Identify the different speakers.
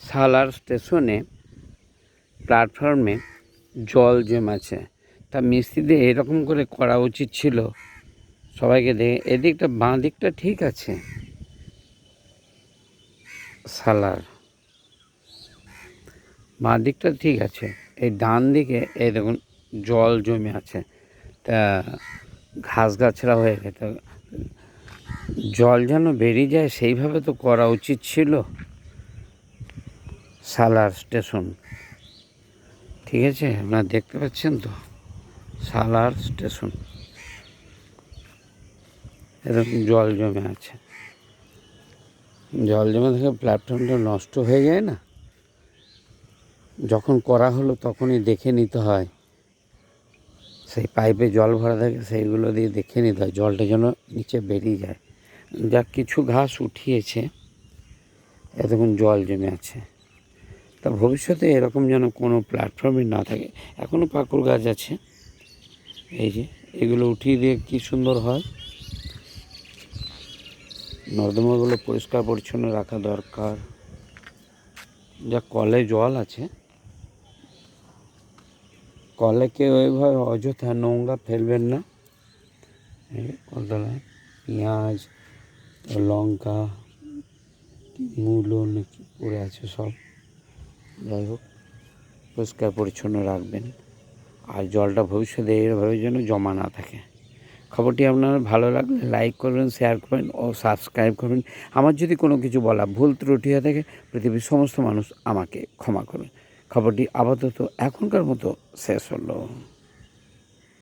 Speaker 1: সালার স্টেশনে প্ল্যাটফর্মে জল জমেছে। তা মিস্ত্রিদের এরকম করে করা উচিত ছিল। সবাইকে দেখে এদিকটা বাঁ দিকটা ঠিক আছে, সালার বাঁ দিকটা ঠিক আছে, এই ডান দিকে এই দেখুন জল জমে আছে। তা ঘাস গাছড়া হয়ে গেছে, জল যেন বেরিয়ে যায় সেইভাবে তো করা উচিত ছিল। সালার স্টেশন ঠিক আছে, আপনারা দেখতে পাচ্ছেন তো, সালার স্টেশন এরকম জল জমে আছে। জল জমে থেকে প্ল্যাটফর্মটা নষ্ট হয়ে যায় না, যখন করা হলো তখনই দেখে নিতে হয়। সেই পাইপে জল ভরা থাকে, সেইগুলো দিয়ে দেখে নিতে হয় জলটা যেন নিচে বেরিয়ে যায়। যা কিছু ঘাস উঠিয়েছে, এতক্ষণ জল জমে আছে। তা ভবিষ্যতে এরকম যেন কোনো প্ল্যাটফর্মই না থাকে। এখনও পাকুড় গাছ আছে, এই যে এগুলো উঠিয়ে দিয়ে কী সুন্দর হয়। নর্দমাগুলো পরিষ্কার পরিচ্ছন্ন রাখা দরকার। যা কলে জল আছে, কলে কেউ ওইভাবে অযথা নোংরা ফেলবেন না। কলতলায় পেঁয়াজ, লঙ্কা, মূলো নাকি পড়ে আছে সব। যাই হোক, পরিষ্কার পরিচ্ছন্ন রাখবেন, আর জলটা ভবিষ্যতে এইভাবে যেন জমা না থাকে। খবরটি আপনার ভালো লাগলে লাইক করবেন, শেয়ার করবেন ও সাবস্ক্রাইব করবেন। আমার যদি কোনো কিছু বলা ভুল ত্রুটি হয়ে থাকে, পৃথিবীর সমস্ত মানুষ আমাকে ক্ষমা করবেন। খবরটি আপাতত এখনকার মতো শেষ হলো।